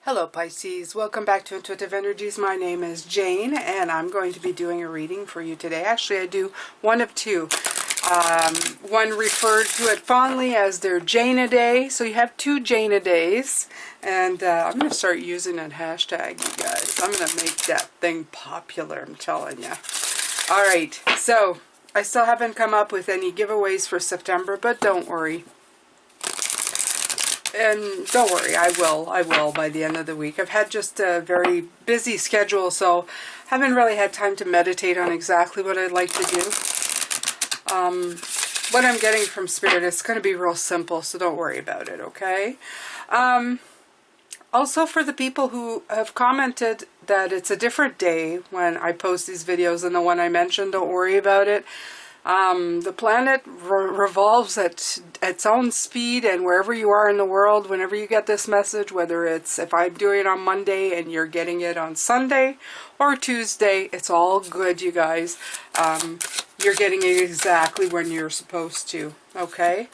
Hello Pisces, welcome back to Intuitive Energies. My name is Jane and I'm going to be doing a reading for you today. Actually, I do one of two. One referred to it fondly as their Jana Day, so you have two Jana Days. And I'm going to start using that hashtag, you guys. I'm going to make that thing popular, I'm telling you. Alright, so I still haven't come up with any giveaways for September, but don't worry. And don't worry, I will by the end of the week. I've had just a very busy schedule, so haven't really had time to meditate on exactly what I'd like to do. What I'm getting from Spirit is going to be real simple, so don't worry about it, okay? Also, for the people who have commented that it's a different day when I post these videos than the one I mentioned, don't worry about it. The planet revolves at its own speed, and wherever you are in the world, whenever you get this message, whether it's if I'm doing it on Monday and you're getting it on Sunday or Tuesday, it's all good, you guys. You're getting it exactly when you're supposed to, okay?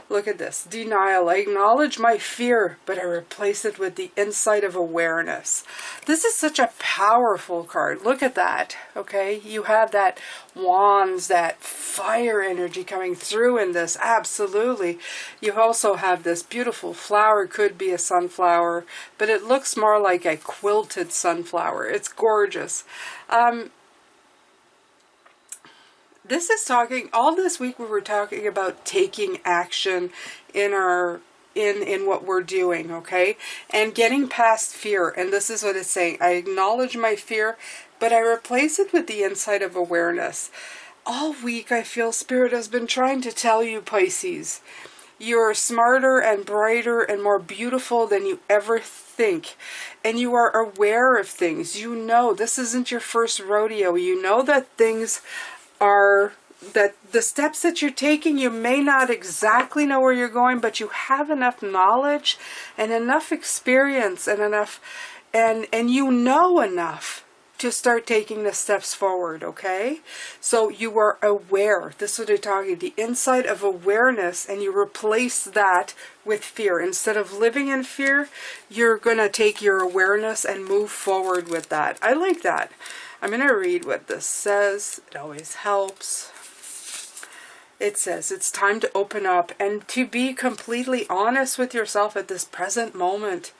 Look at this. Denial. I acknowledge my fear, but I replace it with the insight of awareness. This is such a powerful card. Look at that, okay? You have that wands, that fire energy coming through in this. Absolutely. You also have this beautiful flower. Could be a sunflower, but it looks more like a quilted sunflower. It's gorgeous. This is talking, all this week we were talking about taking action in our, in what we're doing, okay? And getting past fear. And this is what it's saying. I acknowledge my fear, but I replace it with the insight of awareness. All week I feel Spirit has been trying to tell you, Pisces, you're smarter and brighter and more beautiful than you ever think. And you are aware of things. You know, this isn't your first rodeo. You know that things are, that the steps that you're taking, you may not exactly know where you're going, but you have enough knowledge and enough experience and enough, and you know enough to start taking the steps forward, okay? So you are aware. This is what they're talking, the insight of awareness, and you replace that with fear. Instead of living in fear, you're going to take your awareness and move forward with that. I like that. I'm going to read what this says. It always helps. It says, it's time to open up and to be completely honest with yourself at this present moment.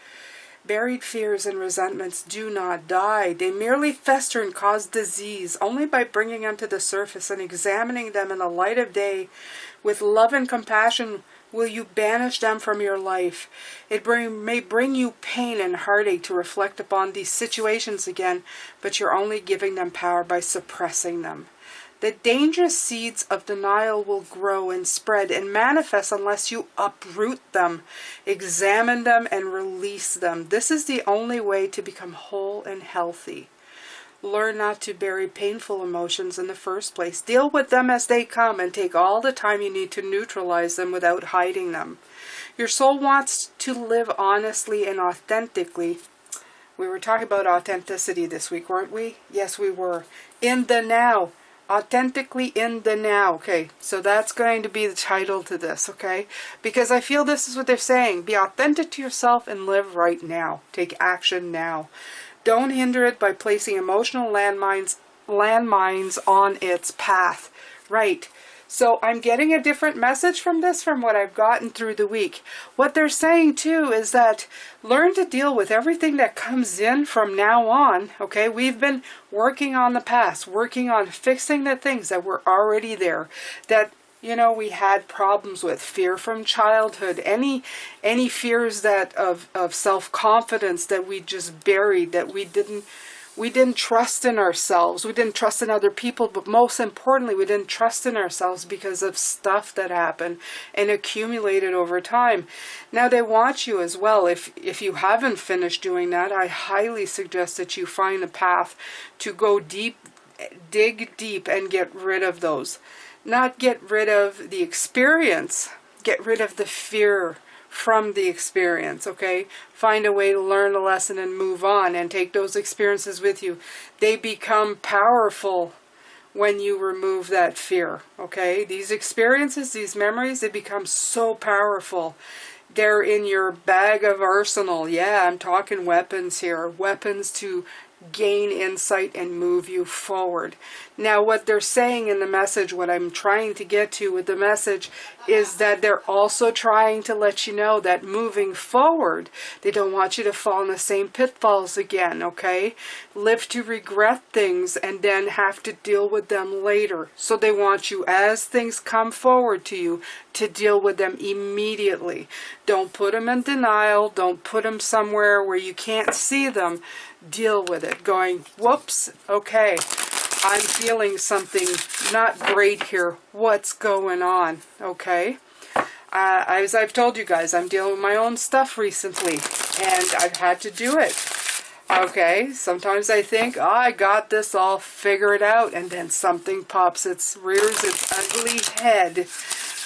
Buried fears and resentments do not die. They merely fester and cause disease. Only by bringing them to the surface and examining them in the light of day with love and compassion will you banish them from your life. It may bring you pain and heartache to reflect upon these situations again, but you're only giving them power by suppressing them. The dangerous seeds of denial will grow and spread and manifest unless you uproot them, examine them, and release them. This is the only way to become whole and healthy. Learn not to bury painful emotions in the first place. Deal with them as they come and take all the time you need to neutralize them without hiding them. Your soul wants to live honestly and authentically. We were talking about authenticity this week, weren't we? Yes, we were. In the now. Authentically in the now. Okay, so that's going to be the title to this, okay? Because I feel this is what they're saying. Be authentic to yourself and live right now. Take action now. Don't hinder it by placing emotional landmines on its path. Right. So I'm getting a different message from this from what I've gotten through the week. What they're saying too is that learn to deal with everything that comes in from now on. Okay, we've been working on the past, working on fixing the things that were already there, that, you know, we had problems with. Fear from childhood, any fears that of self-confidence that we just buried, that we didn't trust in ourselves. We didn't trust in other people, but most importantly, we didn't trust in ourselves because of stuff that happened and accumulated over time. Now they want you as well. If you haven't finished doing that, I highly suggest that you find a path to go deep, dig deep and get rid of those. Not get rid of the experience, get rid of the fear from the experience, okay? Find a way to learn a lesson and move on and take those experiences with you. They become powerful when you remove that fear, okay? These experiences, these memories, they become so powerful. They're in your bag of arsenal. Yeah, I'm talking weapons here. Weapons to gain insight and move you forward. Now, what they're saying in the message, what I'm trying to get to with the message, is that they're also trying to let you know that moving forward, they don't want you to fall in the same pitfalls again, okay? Live to regret things and then have to deal with them later. So they want you, as things come forward to you, to deal with them immediately. Don't put them in denial. Don't put them somewhere where you can't see them. Deal with it. Going, whoops, okay, I'm feeling something not great here. What's going on? Okay. As I've told you guys, I'm dealing with my own stuff recently, and I've had to do it. Okay, sometimes I think, oh, I got this all figured out, and then something pops, rears its ugly head,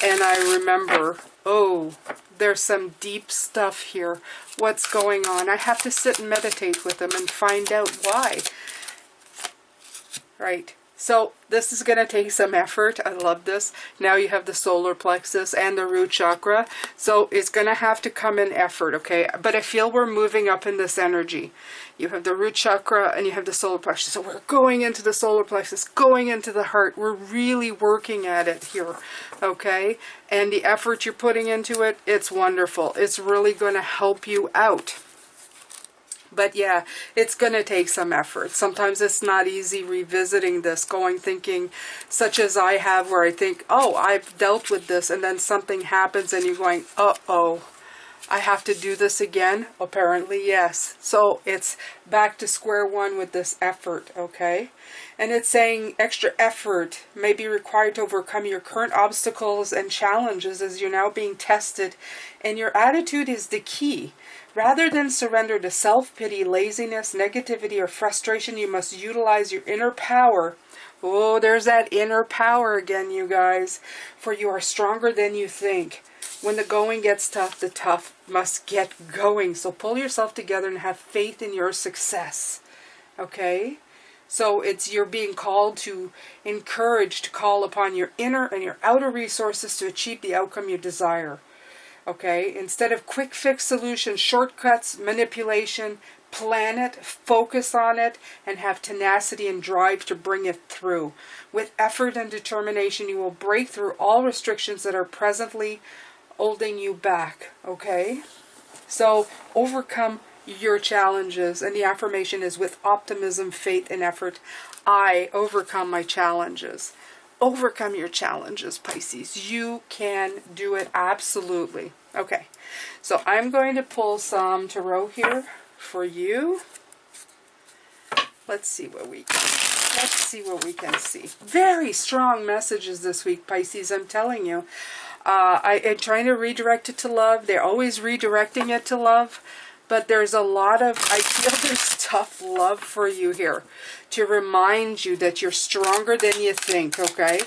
and I remember, oh, there's some deep stuff here. What's going on? I have to sit and meditate with them and find out why. Right. So this is going to take some effort. I love this. Now you have the solar plexus and the root chakra. So it's going to have to come in effort, okay? But I feel we're moving up in this energy. You have the root chakra and you have the solar plexus. So we're going into the solar plexus, going into the heart. We're really working at it here, okay? And the effort you're putting into it, it's wonderful. It's really going to help you out. But yeah, it's going to take some effort. Sometimes it's not easy revisiting this, thinking, such as I have, where I think, oh, I've dealt with this, and then something happens and you're going, uh-oh, I have to do this again? Apparently, yes. So it's back to square one with this effort, okay? And it's saying extra effort may be required to overcome your current obstacles and challenges as you're now being tested, and your attitude is the key. Rather than surrender to self-pity, laziness, negativity, or frustration, you must utilize your inner power. Oh, there's that inner power again, you guys. For you are stronger than you think. When the going gets tough, the tough must get going. So pull yourself together and have faith in your success. Okay? So you're being called to, encouraged to call upon your inner and your outer resources to achieve the outcome you desire. Okay, instead of quick fix solutions, shortcuts, manipulation, plan it, focus on it, and have tenacity and drive to bring it through. With effort and determination, you will break through all restrictions that are presently holding you back. Okay, so overcome your challenges, and the affirmation is, with optimism, faith, and effort, I overcome my challenges. Overcome your challenges, Pisces. You can do it, absolutely. Okay, so I'm going to pull some tarot here for you. Let's see what we can see. Very strong messages this week, Pisces, I'm telling you. I'm trying to redirect it to love. They're always redirecting it to love. But there's a lot of, I feel there's tough love for you here to remind you that you're stronger than you think, okay?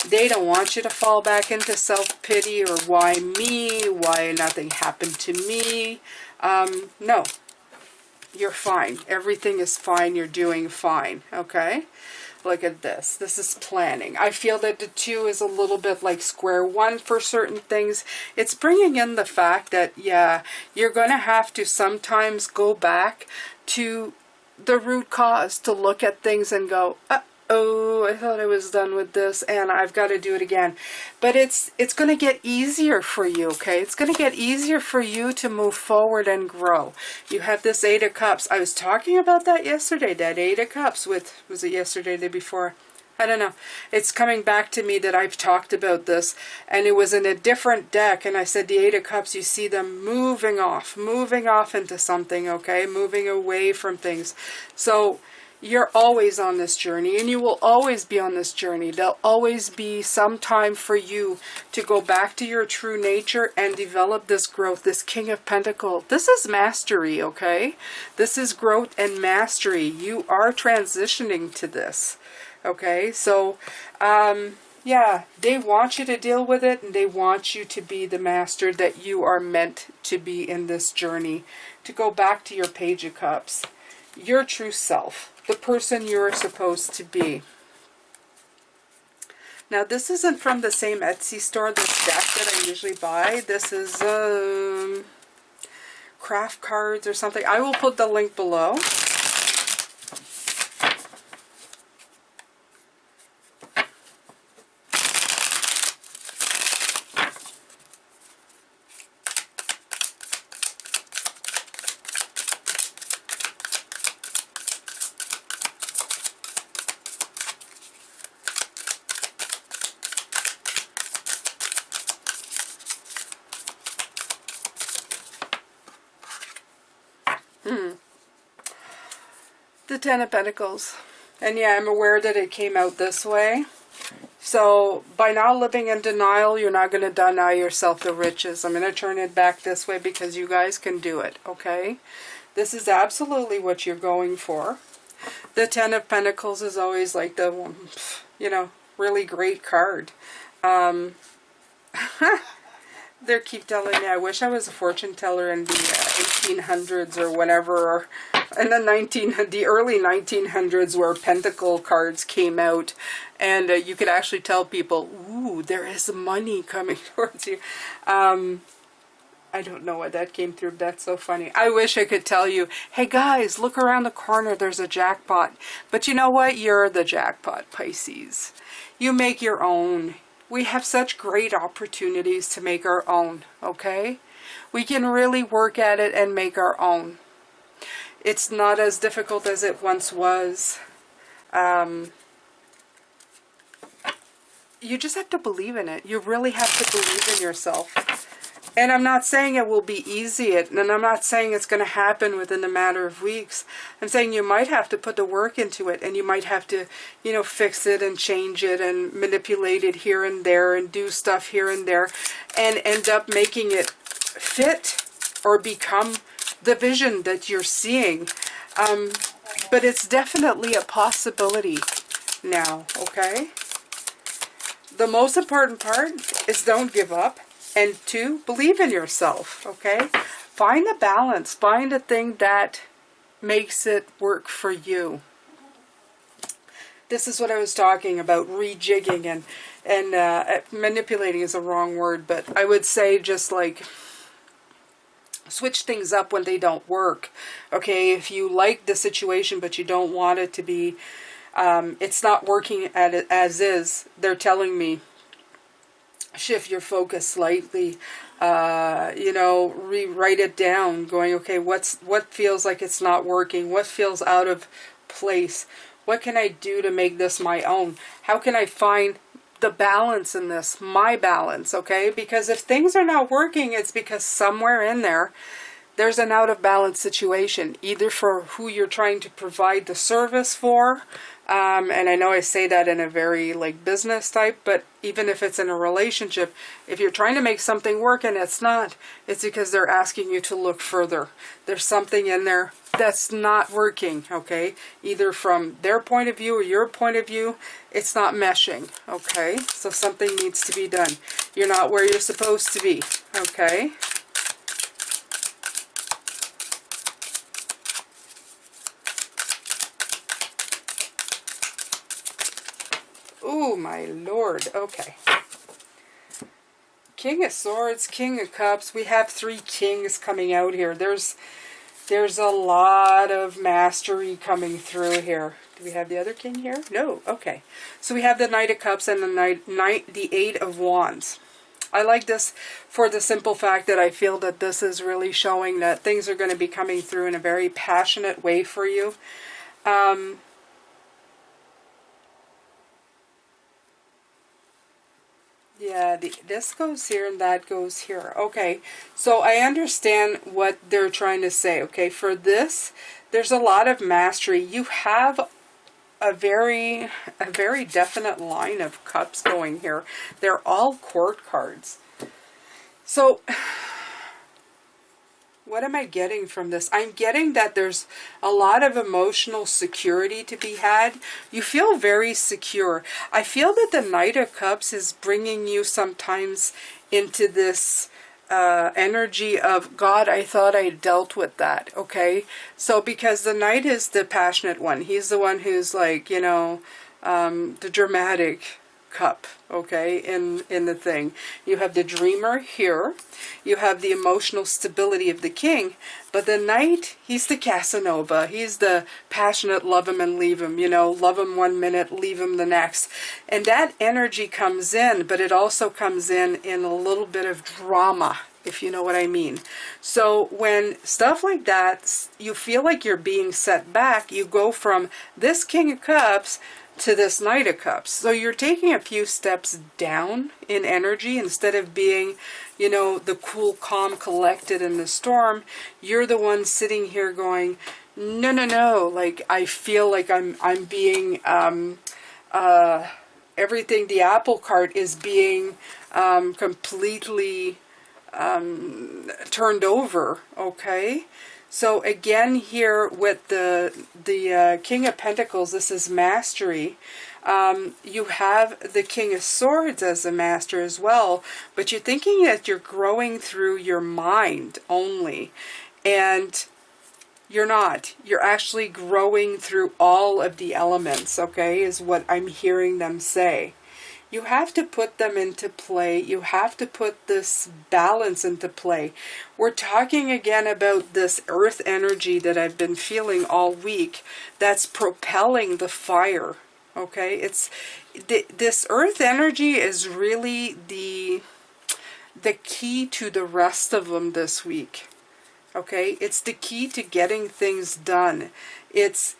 They don't want you to fall back into self-pity or why me, why nothing happened to me. No, you're fine. Everything is fine. You're doing fine, okay? Look at this. This is planning. I feel that the 2 is a little bit like square one for certain things. It's bringing in the fact that, yeah, you're going to have to sometimes go back to the root cause to look at things and go, oh, I thought I was done with this and I've got to do it again. But it's going to get easier for you, okay? It's going to get easier for you to move forward and grow. You have this 8 of Cups. I was talking about that yesterday, that 8 of Cups with, was it yesterday, the day before? I don't know. It's coming back to me that I've talked about this, and it was in a different deck, and I said the 8 of Cups, you see them moving off into something, okay? Moving away from things. So you're always on this journey, and you will always be on this journey. There'll always be some time for you to go back to your true nature and develop this growth, this King of Pentacles. This is mastery, okay? This is growth and mastery. You are transitioning to this, okay? So, yeah, they want you to deal with it, and they want you to be the master that you are meant to be in this journey. To go back to your Page of Cups, your true self, the person you're supposed to be. Now, this isn't from the same Etsy store, this deck that I usually buy. This is craft cards or something. I will put the link below. The Ten of Pentacles. And yeah, I'm aware that it came out this way. So by not living in denial, you're not going to deny yourself the riches. I'm going to turn it back this way because you guys can do it, okay? This is absolutely what you're going for. The Ten of Pentacles is always like the, you know, really great card. They keep telling me I wish I was a fortune teller in the 1800s or whatever, or in the early 1900s, where pentacle cards came out, and you could actually tell people, ooh, there is money coming towards you. I don't know why that came through. That's so funny. I wish I could tell you, hey guys, look around the corner, there's a jackpot. But you know what? You're the jackpot, Pisces. You make your own. We have such great opportunities to make our own, okay? We can really work at it and make our own. It's not as difficult as it once was. You just have to believe in it. You really have to believe in yourself. And I'm not saying it will be easy, and I'm not saying it's going to happen within a matter of weeks. I'm saying you might have to put the work into it, and you might have to, you know, fix it and change it and manipulate it here and there and do stuff here and there and end up making it fit or become the vision that you're seeing. But it's definitely a possibility now, okay? The most important part is don't give up. And 2, believe in yourself, okay? Find a balance. Find a thing that makes it work for you. This is what I was talking about, rejigging and manipulating is a wrong word, but I would say just like switch things up when they don't work, okay? If you like the situation but you don't want it to be, it's not working at it as is, they're telling me, shift your focus slightly, you know, rewrite it down, going, okay, what feels like it's not working? What feels out of place? What can I do to make this my own? How can I find the balance in this, my balance, okay? Because if things are not working, it's because somewhere in there, there's an out of balance situation, either for who you're trying to provide the service for, and I know I say that in a very like business type, but even if it's in a relationship, if you're trying to make something work and it's not, it's because they're asking you to look further. There's something in there that's not working, okay? Either from their point of view or your point of view, it's not meshing, okay? So something needs to be done. You're not where you're supposed to be, okay? Oh, my Lord. Okay. King of Swords, King of Cups. We have 3 kings coming out here. There's a lot of mastery coming through here. Do we have the other king here? No. Okay. So we have the Knight of Cups and the 8 of Wands. I like this for the simple fact that I feel that this is really showing that things are going to be coming through in a very passionate way for you. Yeah, this goes here and that goes here. Okay, so I understand what they're trying to say. Okay, for this, there's a lot of mastery. You have a very definite line of cups going here. They're all court cards. So what am I getting from this? I'm getting that there's a lot of emotional security to be had. You feel very secure. I feel that the Knight of Cups is bringing you sometimes into this energy of, God, I thought I dealt with that, okay? So because the Knight is the passionate one. He's the one who's like, you know, the dramatic cup, okay, in the thing. You have the dreamer here. You have the emotional stability of the king. But the knight, he's the Casanova. He's the passionate love him and leave him, you know, love him 1 minute, leave him the next. And that energy comes in, but it also comes in a little bit of drama, if you know what I mean. So when stuff like that, you feel like you're being set back, you go from this King of Cups to this Knight of Cups. So you're taking a few steps down in energy instead of being, you know, the cool, calm, collected in the storm. You're the one sitting here going, no, no, no, like I feel like I'm being everything, the apple cart is being completely turned over, okay? So again here with the King of Pentacles, this is mastery. You have the King of Swords as a master as well, but you're thinking that you're growing through your mind only, and you're not. You're actually growing through all of the elements, okay, is what I'm hearing them say. You have to put them into play. You have to put this balance into play. We're talking again about this earth energy that I've been feeling all week that's propelling the fire. Okay, it's this earth energy is really the key to the rest of them this week. Okay, it's the key to getting things done. It's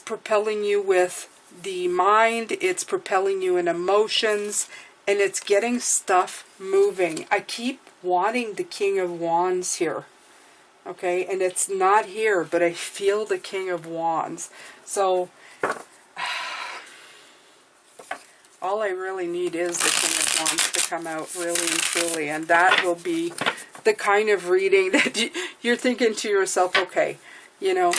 propelling you with the mind, it's propelling you in emotions, and it's getting stuff moving. I keep wanting the King of Wands here, okay, and it's not here, but I feel the King of Wands. So all I really need is the King of Wands to come out really and truly, and that will be the kind of reading that you're thinking to yourself, okay, you know,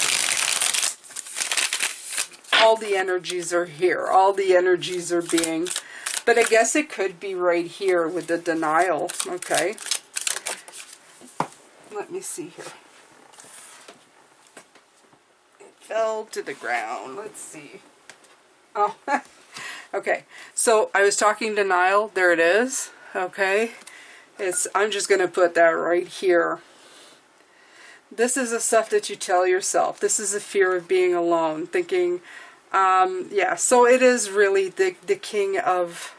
all the energies are here. All the energies are being... But I guess it could be right here with the denial. Okay. Let me see here. It fell to the ground. Let's see. Oh, okay. So I was talking denial. There it is. Okay. I'm just going to put that right here. This is the stuff that you tell yourself. This is the fear of being alone. Thinking... yeah, so it is really the King of...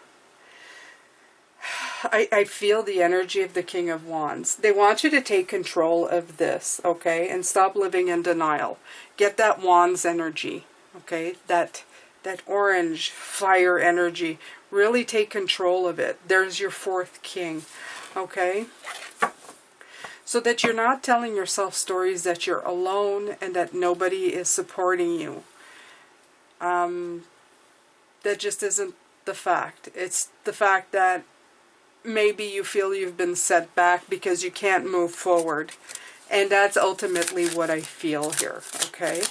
I feel the energy of the King of Wands. They want you to take control of this, okay? And stop living in denial. Get that Wands energy, okay? That orange fire energy. Really take control of it. There's your fourth king, okay? So that you're not telling yourself stories that you're alone and that nobody is supporting you. That just isn't the fact. It's the fact that maybe you feel you've been set back because you can't move forward. And that's ultimately what I feel here, okay?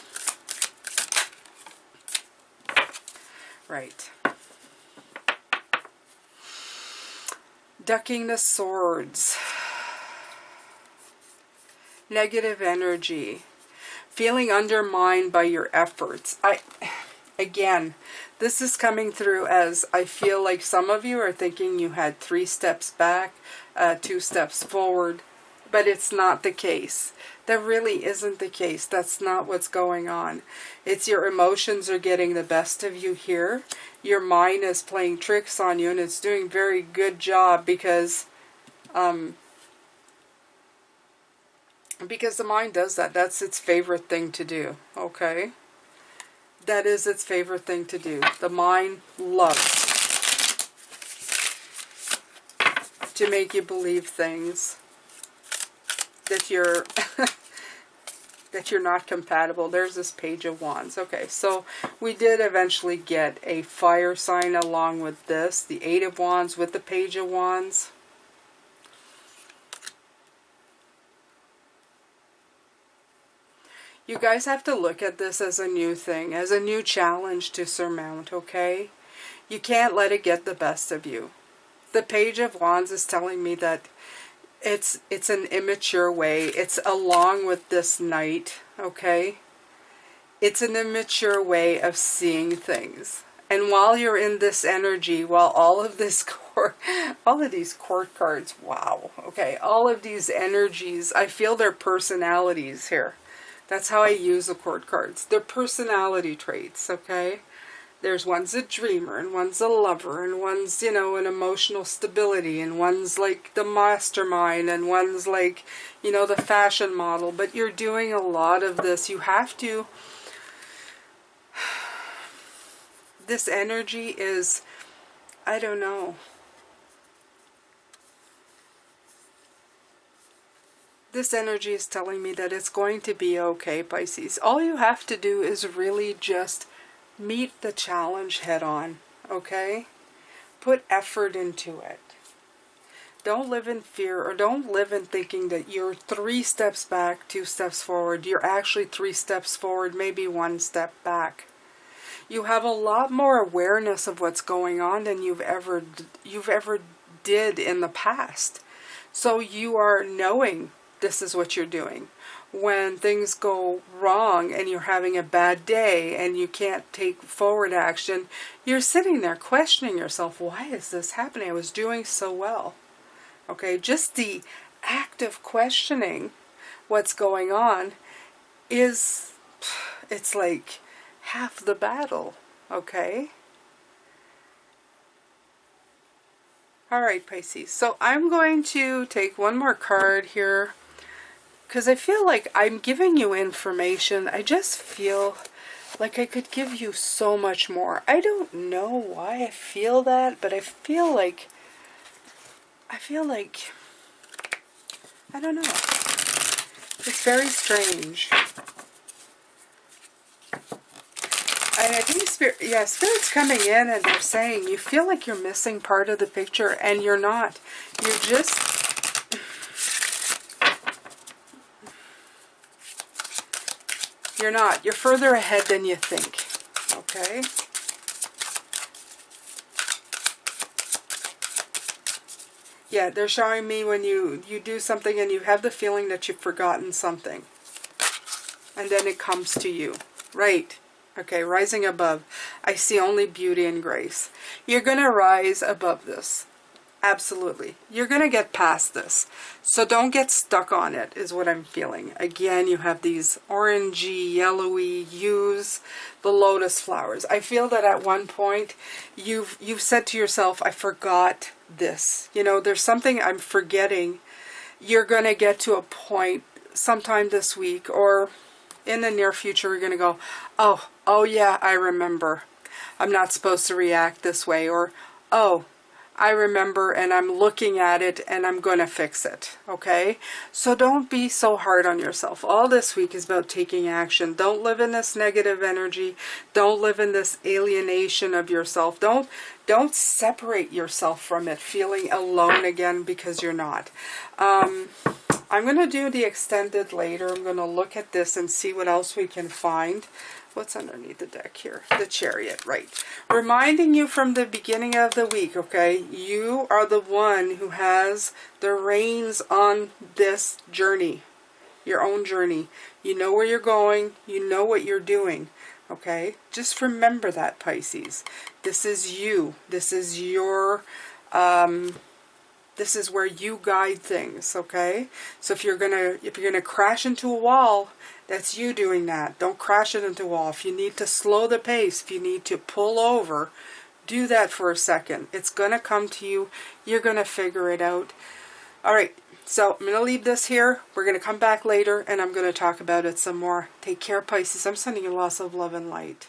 Right. Ducking the swords. Negative energy. Feeling undermined by your efforts. Again, this is coming through as I feel like some of you are thinking you had 3 steps back, 2 steps forward, but it's not the case. That really isn't the case. That's not what's going on. It's your emotions are getting the best of you here. Your mind is playing tricks on you, and it's doing a very good job because the mind does that. That's its favorite thing to do, okay? That is its favorite thing to do. The mind loves to make you believe things that you're that you're not compatible. There's this Page of Wands. Okay, so we did eventually get a fire sign along with this, the 8 of Wands with the Page of Wands. You guys have to look at this as a new thing, as a new challenge to surmount, okay? You can't let it get the best of you. The Page of Wands is telling me that it's an immature way. It's along with this Knight, okay? It's an immature way of seeing things. And while you're in this energy, while all of these court cards, wow, okay, all of these energies, I feel their personalities here. That's how I use the court cards. Their personality traits, okay? There's one's a dreamer, and one's a lover, and one's, you know, an emotional stability, and one's like the mastermind, and one's like, you know, the fashion model. But you're doing a lot of this. You have to... This energy is, I don't know. This energy is telling me that it's going to be okay, Pisces. All you have to do is really just meet the challenge head on, okay? Put effort into it. Don't live in fear, or don't live in thinking that you're 3 steps back, 2 steps forward. You're actually 3 steps forward, maybe 1 step back. You have a lot more awareness of what's going on than you've ever did in the past. So you are knowing this is what you're doing. When things go wrong and you're having a bad day and you can't take forward action, you're sitting there questioning yourself, why is this happening? I was doing so well. Okay, just the act of questioning what's going on is, it's like half the battle, okay? Alright, Pisces, so I'm going to take one more card here, because I feel like I'm giving you information. I just feel like I could give you so much more. I don't know why I feel that, but I feel like, I don't know. It's very strange. And I think Spirit's coming in and they're saying you feel like you're missing part of the picture, and you're not. You're just... You're not. You're further ahead than you think. Okay? Yeah, they're showing me when you do something and you have the feeling that you've forgotten something. And then it comes to you. Right. Okay, rising above. I see only beauty and grace. You're going to rise above this. Absolutely. You're going to get past this. So don't get stuck on it, is what I'm feeling. Again, you have these orangey, yellowy hues, the lotus flowers. I feel that at one point you've said to yourself, I forgot this. You know, there's something I'm forgetting. You're going to get to a point sometime this week or in the near future, you're going to go, oh yeah, I remember. I'm not supposed to react this way. Or, oh, I remember and I'm looking at it and I'm going to fix it. Okay? So don't be so hard on yourself. All this week is about taking action. Don't live in this negative energy. Don't live in this alienation of yourself. Don't separate yourself from it, feeling alone again, because you're not. I'm going to do the extended later. I'm going to look at this and see what else we can find. What's underneath the deck here? The Chariot, right. Reminding you from the beginning of the week, okay? You are the one who has the reins on this journey. Your own journey. You know where you're going. You know what you're doing. Okay? Just remember that, Pisces. This is you. This is your... this is where you guide things, okay? So if you're gonna crash into a wall, that's you doing that. Don't crash it into a wall. If you need to slow the pace, if you need to pull over, do that for a second. It's gonna come to you. You're gonna figure it out. All right. So I'm gonna leave this here. We're gonna come back later, and I'm gonna talk about it some more. Take care, Pisces. I'm sending you lots of love and light.